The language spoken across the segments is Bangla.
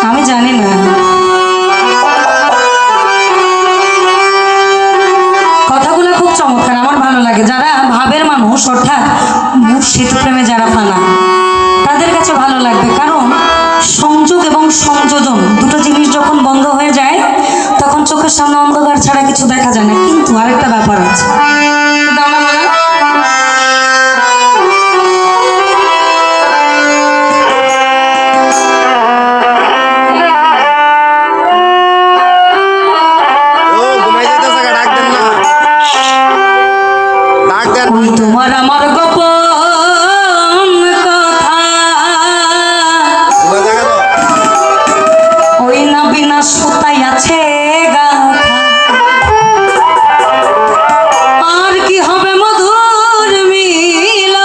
আমি জানি না। কথাগুলো খুব চমৎকার, আমার ভালো লাগে। যারা ভাবের মানুষ অর্থাৎ মুর্শিদ প্রেমে যারা ফানা, তাদের কাছে ভালো লাগবে। কারণ সংযোগ এবং সংযোজন দুটো জিনিস যখন বন্ধ হয়ে যায় তখন চোখের সামনে অন্ধকার ছাড়া কিছু দেখা যায় না। কিন্তু আরেকটা ব্যাপার আছে, তোমার আমার গোপন কথা ওই না বিনা সুতাই আছে গাথা, আর কি হবে মধুর মিল,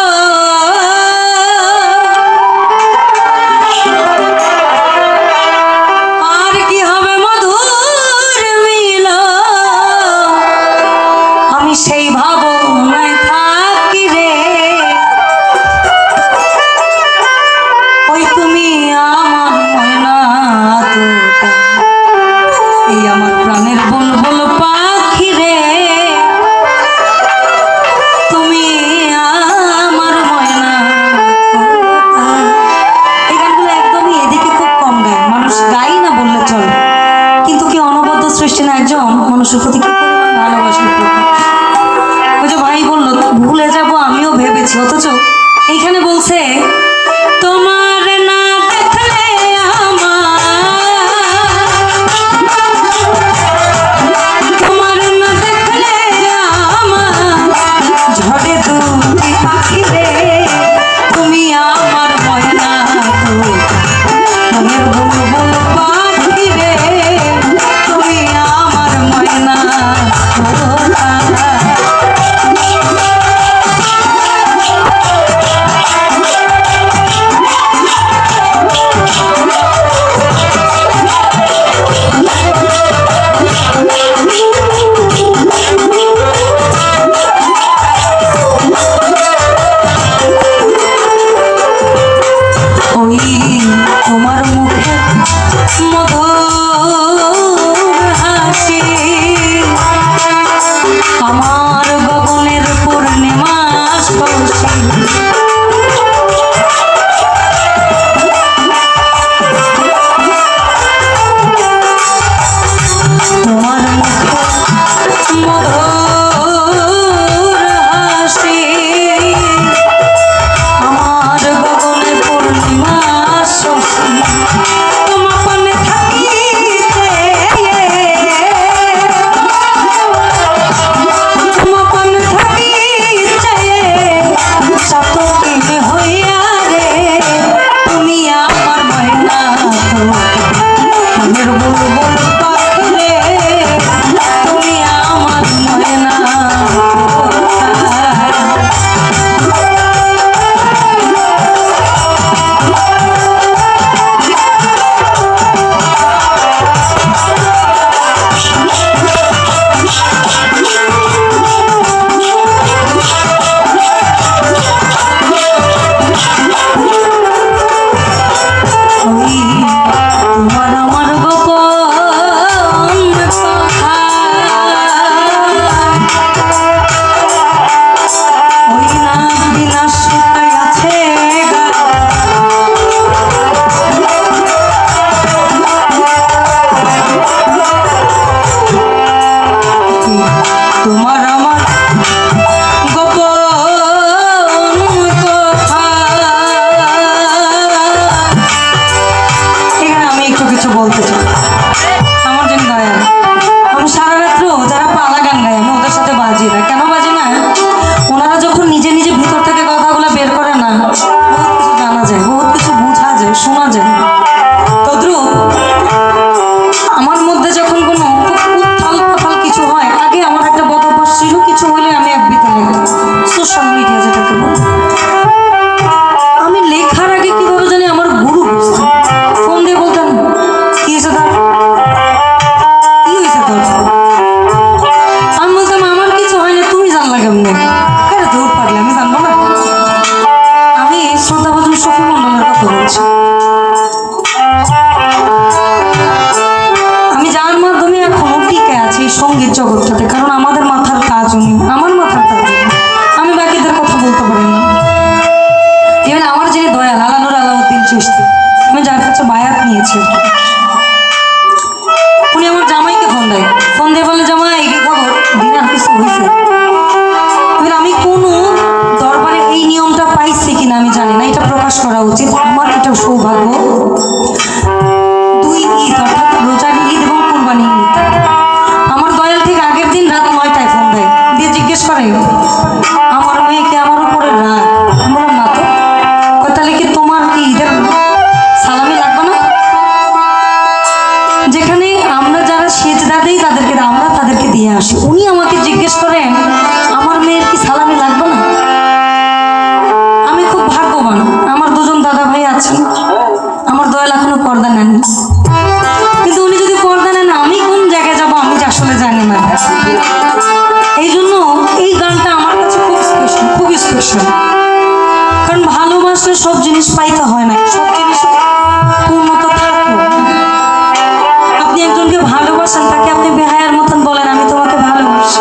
আর কি হবে মধুর মিল, আমি সেই ভাবনায় থাকি রে। ওই তুমি আমার ময়না তোতা, এই আমার প্রাণের বুলবুল পাখি রে, তুমি আমার ময়না তোতা। এই গানগুলো একদমই এদিকে খুব কম গায়, মানুষ গাই না বললে চলে। কিন্তু কি অনবদ্য সৃষ্টি না একজন মানুষের প্রতি কি পরিমাণ ভালোবাসার প্রকাশ। ওই যে ভাই বললো ভুলে যাব আমিও ভেবেছি, অথচ এইখানে বলছে তোমার না দেখলে তোমার না দেখলে আমার ঝড়ে দুটি পাখি রে, তুমি আমার ময়না মনের বুলবুল পাখি রে, তুমি আমার ময়না তোতা। কিনা আমি জানি না, এটা প্রকাশ করা উচিত। আমার এটা সৌভাগ্য, 2 ঈদ অর্থাৎ রোজার ঈদ এবং কোরবানি ঈদ, আমার দয়াল ঠিক আগের দিন রাত 9টায় ফোন দেয়, দিয়ে জিজ্ঞেস করে আমার মেয়েকে আমার উপরে রাগ। বললাম না তো। তাহলে কি তোমার কি ঈদের সালামি লাগবে না? যেখানে আমরা যারা সেজদা দেই তাদেরকে আমরা তাদেরকে দিয়ে আসি, উনি আমাকে জিজ্ঞেস করেন আমার মেয়ের কি সালামি লাগবে না? আমি খুব ভাগ্যবান, আমার 2জন দাদা ভাই আছেন, আমার দয়াল এখনো পর্দা নেন, কিন্তু উনি যদি পর্দা নেন আমি কোন জায়গায় যাবো আমি আসলে জানি না। এই জন্য এই গানটা আমার কাছে খুব স্পেশাল, খুব স্পেশাল। কারণ ভালোবাসলে সব জিনিস পাইতে হয় না, সব জিনিস পূর্ণতা থাকে। আপনি একজনকে ভালোবাসেন, তাকে আপনি বেহায়ার মতন বলেন আমি তোমাকে ভালোবাসি,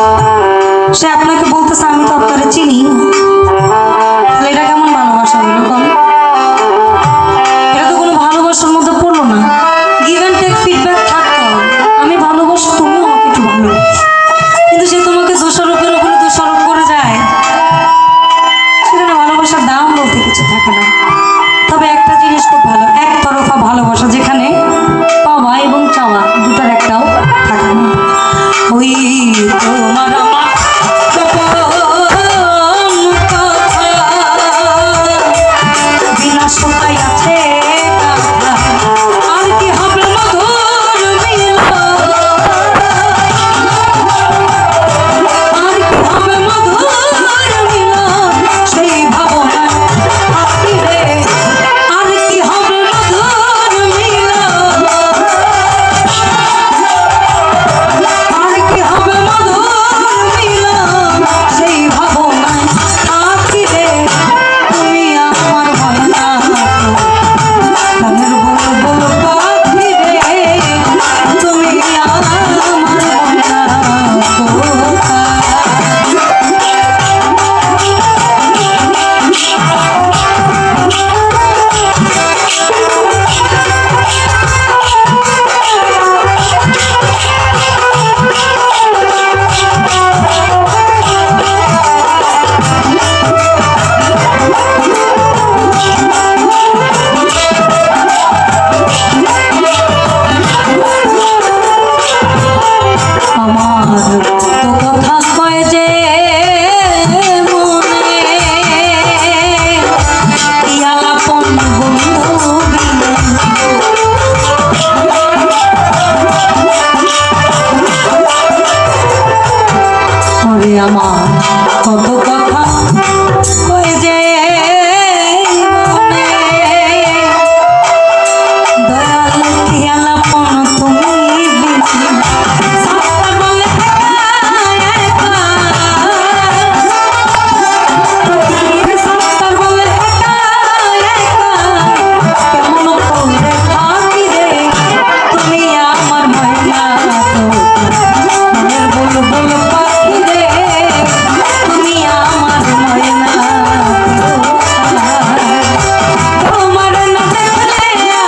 সে আপনাকে বলতেছে আমি তো আপনাকে চিনি না, তাহলে এটা কেমন ভালোবাসা হলো? কম, এটা তো কোনো ভালোবাসার মধ্যে পড়লো না। গিভ অ্যান্ড টেক, ফিডব্যাক থাকতে হবে। আমি ভালোবাসি, তুমি আমাকে একটু ভালোবাসো, কিন্তু সে তোমাকে দোষারোপের উপরে দোষারোপ করে যায়, সেখানে ভালোবাসার দাম বলতে কিছু থাকে না। তবে একটা জিনিস খুব ভালো, একতরফা ভালোবাসা, যেখানে পাওয়া এবং চাওয়া দুটার একটাও থাকে না। ওই তোমার আমার বিনা শোকায় আছে আর কি হবে মধুর মিলন, আর কি হবে মধুর মিলন, সেই ভাবনা আছি রে, আর কি হবে মধুর মিলন, আর কি হবে মধুর মিলন, সেই ভাবনা আছি রে, তুমি আমার ভাবনা মনের বুলবুল পাখি রে, তুমি আমার ভাবনা আমার তো কথা কয় যে মনে ইয়ালাপন বন্ধু বিনে, ওরে আমার কত কথা কয় যে মনে, দয়াল ইয়ালাপন তুমি বিনে, সাস্তা বলে একা একা, সাস্তা বলে একা একা, কেমন করে থাকি রে, তুমি আমার ময়না মনের বুলবুল পাখি রে, তুমি আমার ময়না তোমার না দেখলে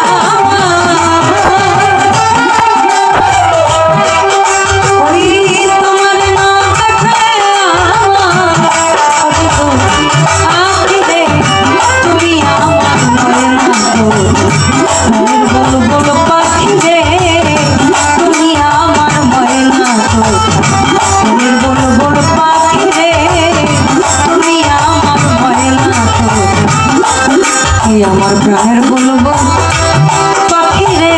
ওই তোমার না দেখলে আখি রে, তুমি আমার ময়না মনের বুলবুল পাখি রে, তুমি আমার ময়না মনের বুলবুল পাখি রে, তুমি আমার ময়না, এই আমার প্রাণের বুলবুল পাখি রে।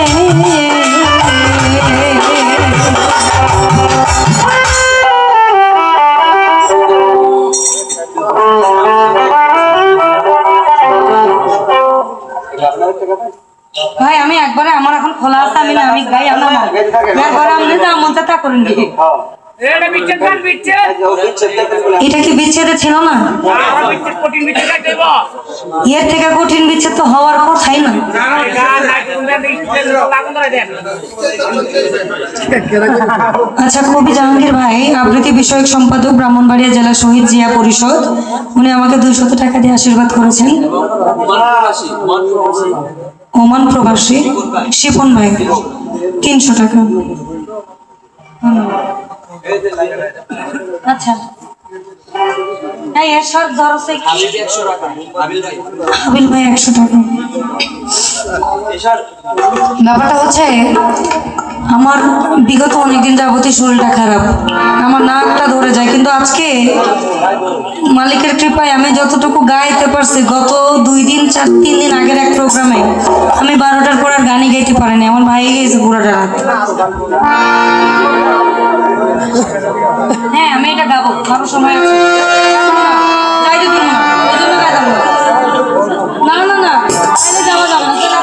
ভাই আমি একবারে আমার এখন খোলা আছে, আমি না আমি গাই আমার একবারে আপনি যা মন তা করেন কি? এটা কি বিচ্ছেদে ছিল না? এর থেকে কঠিন বিচ্ছেদ তো হওয়ার কথাই না। আচ্ছা, কবি জাহাঙ্গীর ভাই আবৃত্তি বিষয়ক সম্পাদক, ব্রাহ্মণবাড়িয়া জেলা শহীদ জিয়া পরিষদ, উনি আমাকে 200 টাকা দিয়ে আশীর্বাদ করেছেন। ওমান প্রবাসী শিপন ভাই 300 টাকা। আচ্ছা, এই এর শর্ট ধরো সে হাবিব 100 টাকা হাবিল ভাই আবিল ভাই 100 টাকা। ব্যাপারটা হচ্ছে আমার বিগত অনেকদিন যাবতীয় শরীরটা খারাপ, আমার নাকটা ধরে যায়, কিন্তু আজকে মালিকের কৃপায় আমি যতটুকু গাইতে পারছি, গত 3 দিন আগের এক প্রোগ্রামে আমি 12টার পর আর গানই গাইতে পারিনি, আমার ভাই গেছে পুরোটা রাত। হ্যাঁ আমি এটা গাবো, আরো সময় আছে, গাইতে দিব না, ওই জন্য গাইতাম না। না না না তাহলে যাওয়া যাবে না,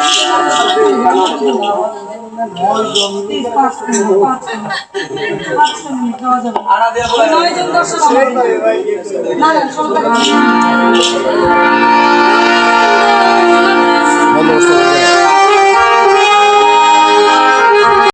আনা দেয়া বলে 9 জন দর্শক আমার। না না